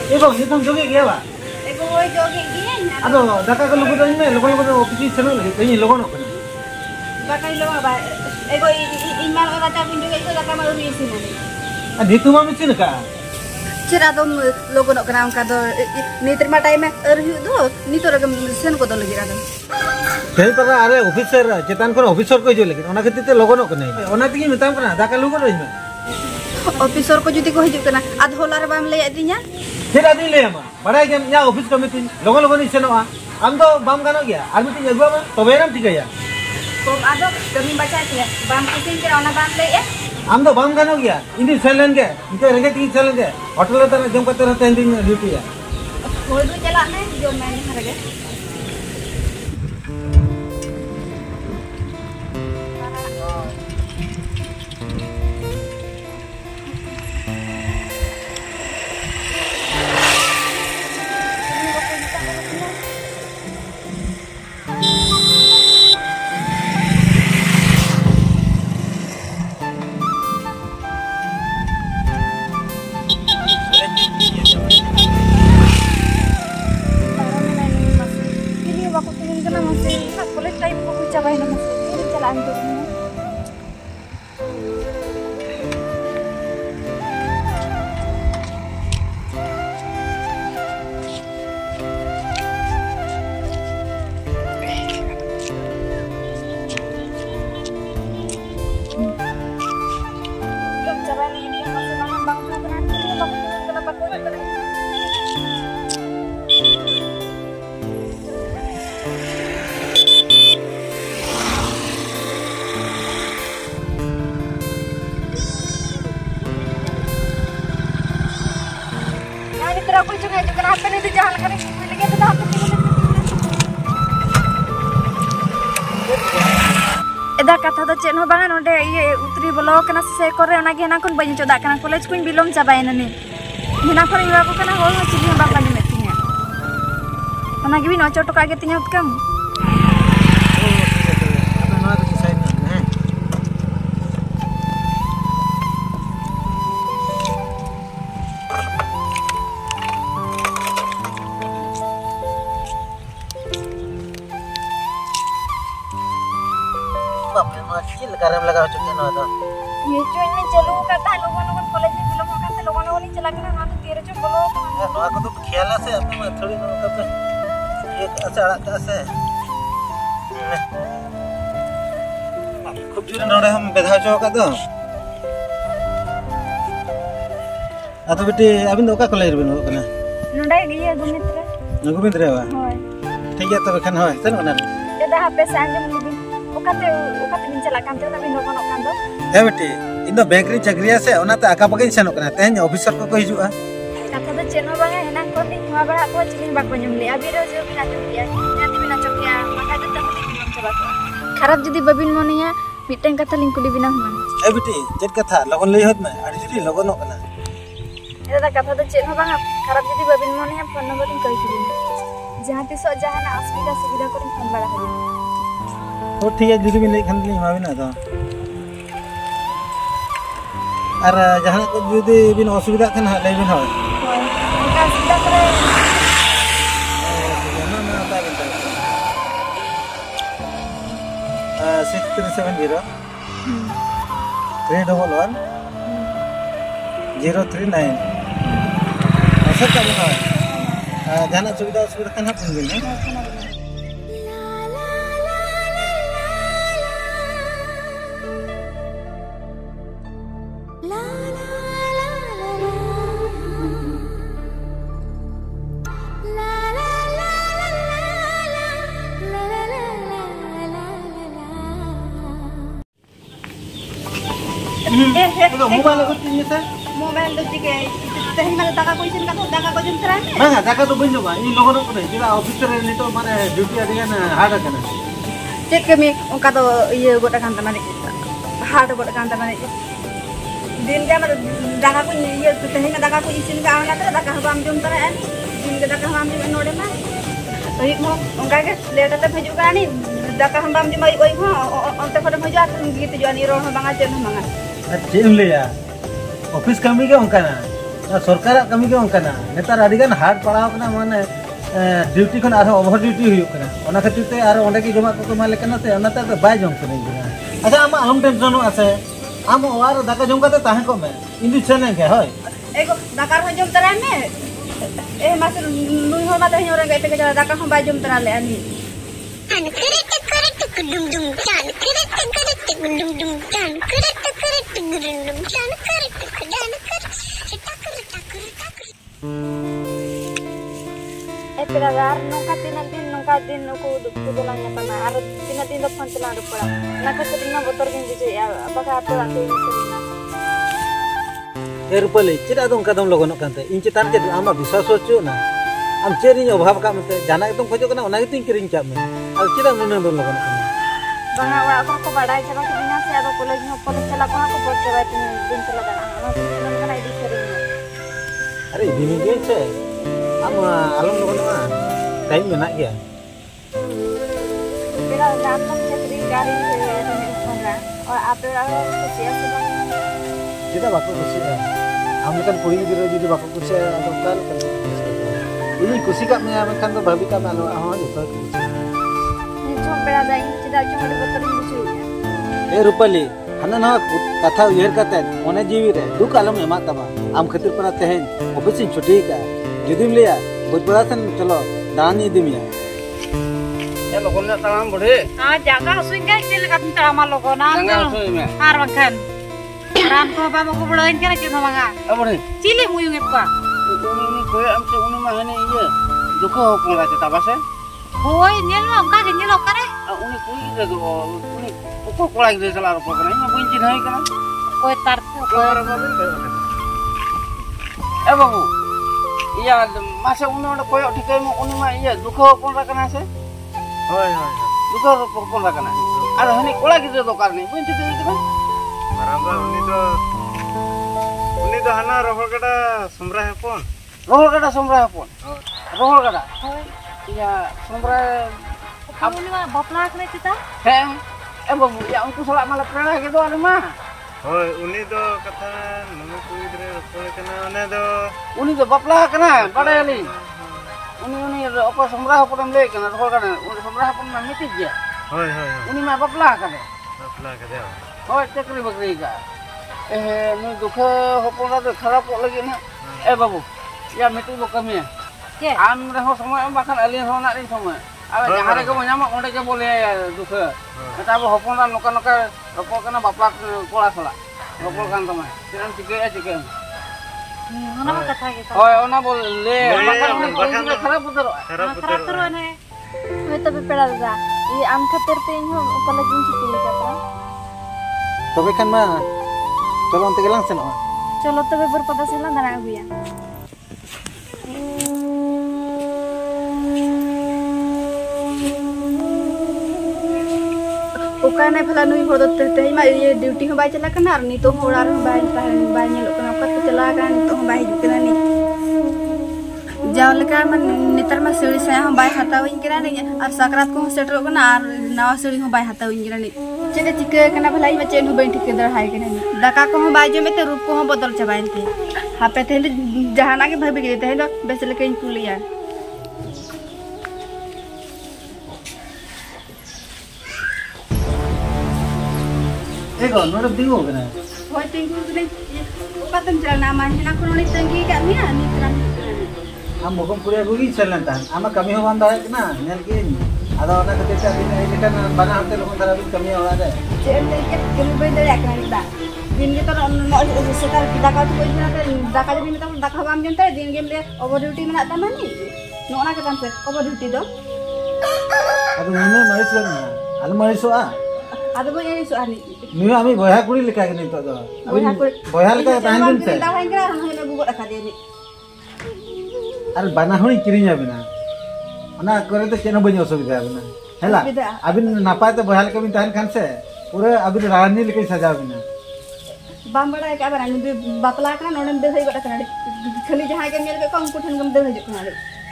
Ego, ini kan joget gaya pak? Ego joget gaya. Aduh, daka kalau lupa tadi nih, lupa ofisi sana lagi, ini lupa nak. Daka lupa apa? Ego imal orang tak pinjau itu daka malu di sini. Adi tu mami sini kah? Cerita tu logo nak kenal kado, ni terima time erhu tu, ni tu orang sen kado lagi kado. Jadi pada ada officer, cetan kan officer ko jual lagi, orang kita logo nak kenai. Orang tinggi minta apa? Daka lupa lagi mah. Officer ko jadi ko hidup kena, adholar bam lay adinya. Tidak ada nilai apa? Padahal kan ya office committee, logo ni sana ando bam kano gaya, army tu jago apa? Tobe nam tiga ya. तो आदो कमी बचा दिया balm किसी के ओना balm ले ए ando bam kano gaya, ini selen ke, itu rengat tinggi selen ke, hotel itu jam kata orang tending duty ya. बोल दो चला मैं जो मैंने कर गया एदा कथा तो चेन बांगा नोडे ये उतरी बोलो कना से करे ओना गे ना कोन बइन चोदा कना कॉलेज कोन बिलोम चाबायना ने हिना पर इवा को कना हो चिली बा पानी मेतिया ओना गे भी नोचो टका गे तिया उत्कम garam lagao chukne no to ye choin ne chalu kata logon logon college में बिलोम होकर से लोगों ने चला के ना तेरे जो बोलो no ako to खेला से अपने में थोड़ी no कब एक ऐसा अड़ा से खूब जोर नोड़े हम बेधा चो का दो अतो बेटी अबिन दो का कॉलेज बिन हो कना नोडे ये गुमित्र बा होय ठीक है तो बखन होय सन ओना एदा हापे सांजम लिबी ओकाते min chala kan te tabi no kono kan do ए बेटी इन दो बैंक री चक्रिया से ओनाते आका बगिन सेनो कना तेन ऑफिसर को हिजुआ कथा तो चेनो बांगा हेना को दी हुआ बड़ा को चिलिन बाको जम ले अबी रो जो बिना चोकिया नाती बिना चोकिया मका तो तब बिलोम चबा खराब जदी बबिन मोनिया मिटन कथा लिंक कुली बिना हुमान ए बेटी जेत कथा लगन लई होत में अड़ी जदी लगन no कना एदा कथा तो चेनो बांगा खराब जदी बबिन मोनिया फोन नंबर लिंक कई दिली जहां तिसो जहां असुविधा सुविधा को फोन बड़ा हो तो ठीक है जुदी बिन लई खन ली माबिना तो और जहां को जुदी बिन असुविधा खन लई बिन हो उनका सुविधा करे ना ना ता बिन 6370 311 039 सर का बिन हो जहां सुविधा सुविधा खन हपुन बिन मोबाइल को तीन से मोबाइल तो ठीक है तही माने दाका कोइसन का दाका को जंत्रा है ना दाका तो बन जोबा इ लोगन को नहीं जेला ऑफिसर ने तो माने ड्यूटी आदिया ना हार्ड करना चेक के में उनका तो ये गोटा कांता माने हार्ड गोटा कांता माने दिन के दाका को ये तेहन दाका को इसिन का आना तो दाका हम जम तरा एन दिन के दाका हम जम नोडे मा ओइ मो उनका के लेट ते भेजु कानी दाका हम जम ओइ हो अंते खडे मजा गीत जानी रो बांगा चेन बांगा चेन लेया ऑफिस कमी के उनकाना सरकार कमी के उनकाना नेतार आदिगान हार्ड पड़ाव कना माने ड्यूटी खन आरो ओवर ड्यूटी हुई कना ओना खातिर ते आरो ओंडे की जमा को माले कना से ओना ते बाय जम कने अच्छा आम आलम टेंशन आसे आम और दाका जम काते ताहे को में इंदि चने के होय एगो दाका हो जम तरा में ए मास नुई हो माते हिरो गए पे के दाका हम बाय जम तरा ले आनी Pelajar nungka din nuku dulangnya pana arut tina din do phone tela rupara naka sedina botor din jiju ya apakah apa atu ini sedina rupale cida dong kadang logon kante inci tar jadi ama bisa socu na am ceri nya obhab ka mate jana itu khojo kana ona itu kiring chap me al cida nune dong logon kana banga wa ko badai chaba ke dina se ado college chala ko bot chaba din chala dana ana kana idi sering अरे दिन के छे आम आलम लोगन मा time मेना गया बेला रात तक छतरी गाड़ी है होगा और आप खुशी से जेटा बाको खुशी है हम लेकिन कुड़ी गिरो जुदी बाको खुशी है तो काल कर ini खुशी का मैं हम खान तो भाभी का मानो हां जतो ni जो बेला जाई जेटा जो बतर खुशी ए रूपाली हना ना कथा उयर कते ओने जीवी रे दुख आलम एमा तबा आम खातिर पना तेहन ऑफिस छुट्टी का जुदिम लिया बुधबड़ा सन चलो दानी दिमिया ए लोगन ने तमाम बड़े हां जागा सुइन के चल का तमाम लोगन आर बखन राम को बाबा को बड़ाइन के के मांगा ए बड़े चिली मुयुंग एपका उनी कोई हमसे उनी मा हने ये दुख हो पड़ा के तबासे होय नेल मा का के नेल करे उनी कोई दे दो उनी को कोला के चला रो पकना मैं बुझी नहीं कना कोई तार ए बाबू या मासे उनो कोई ठिकै म उनी मा ये दुख हो पड़ा कना से होय होय दुख हो पड़ा कना अरे हनी कोला के दे दो करनी बुझी ठीक है बराबर उनी तो हना रोहगड़ा समरा है फोन रोहगड़ा या समरा उनी मा बपला कने चिता है ए बाबू या उनको सला माला प्रेरणा के दो मा होय उनी तो कथा नमे कोई इधर रोपड़ कना उनी तो बपला कना बड़ेली उनी ओको समरा हपन ले कना रोहगड़ा उनी समरा हपन मा मिट गया होय उनी मा बपला कने दे होय चक्री बकरी का ए नु दुख हपन तो खराब लगे ना ए बाबू या मिटी बो कमी के आम रहो समय बाखन अली हो ना री समय अब जहां रे को ᱧᱟᱢᱟ ओंडे के बोले दुख एटा अब हपन नोका नोका रपो कना बापला कोला सला रपो कान तमा तिरन चिके ओना कथा के होय ओना बोले बाखन खराब उतर खराब तो ने होय तबे पेड़ा दा ये आम खातिर पे इन कॉलेज में छुट्टी लेके था तबे खान मा चलो अंते गेलां सेनो चलो तबे बरपदा से ला दाना हुआ ओकाने फला नुई हो दते ते मा ये ड्यूटी हो बाय चला कना नि तो होड़ा रे बाय नेलो कना ओका तो चला का नि तो हम बाय जुकना नि जाव लेका मन नेतर मा सेड़ी से हम बाय हताविन करा नि और सकरात को सेटर कना और नवा सेड़ी हो बाय हताविन करा नि चेके चिके कना भलाई में चेन हो बैठ के दर हाय कना नि दाका को हम बाय जो में ते रूप को हम बदल चबाइन के हापे थे जहाना के भाभी के थे बेस लेके इन कुलिया ego nore dingo kana होय तिंगु ने पतन चलना मा हिना को नि तंगी का नि नि तरह am mokom kuria gugi chelantan ama kami ho banda kana nel kin ada ona kate ta din ai lekan bana hante lokon dara bin kami ora de chain के किल बे दे का नि दा दिन के तो न सेकार दाका तो कोई ना दाका जब में तो दाका बाम जनता दिन गेम ले ओवर ड्यूटी में आता मानी नोना के तंसे ओवर ड्यूटी दो adu nune maris lagi alu mariso a adu bo ये सुआनी ni ami boya kuri leka ni to do boya leka tahan din se दा भाई करा हम ने बुगो रखा दे नि ar bana honi kirinya bina ona kore to cheno banyo osubida bina hela abin napay to boya leka bin tahan kan se pura abin rani leka saja bina बाम बड़ा के आबार आनी बापला कना नोडम दे हई गटा कना खाली जहां के नेल के कम कुठन गम दे हजु कना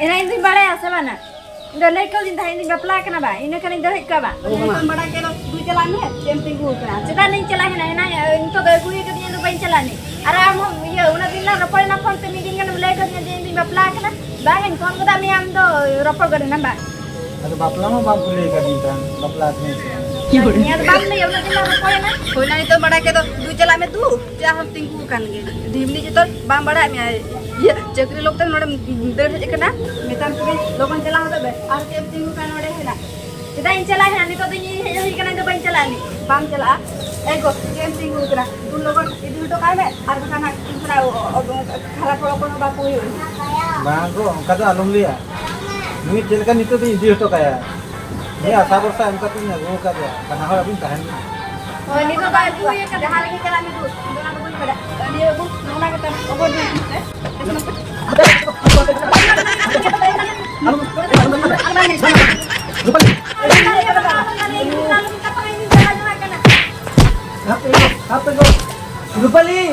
एना इन बड़ा आसे बाना दो ले को दिन धाई बापला कना बा इन खाली दे हई का बा बाम बड़ा के दु चला में कैंपिंग को कना चेता नहीं चला है ना इनको दो गुई के दिन बइन चला नहीं अरे हम ये उना दिन ला रपड़ ना फोन पे मीटिंग के ले के दिन बापला कना बा इन कोन गदा मी हम तो रपड़ करे ना बा अरे बापला में बाप ले का दिन tan बापला नहीं निया बाम नहीं उना दिन ला रपड़ ना होइना तो बड़ा के तो दु चला में दु जा हम तिंगु कान गे ढिमली जे तो बाम बड़ा में ये चक्री लोग तो नोडे देर हजे कना मेतान पुरी लोगन चला होता बे आर के तिंगु कान नोडे हेला इदा इन चला है नहीं तो ये ही कना तो बइन चला नहीं बाम चला एको गेम तिंगु करा तुम लोगन इदु तो काबे आर खाना इतना खराब पड़ो कोनो बापू ही bang ko kada alum liya ni jelka nito di idi to kaya ni asa borsa amka punya go ka dia kana ha abin tahan oh ni to babu ye ka dahar ke chala ni tu dona ko pada dia bu nona kata obo di Rupali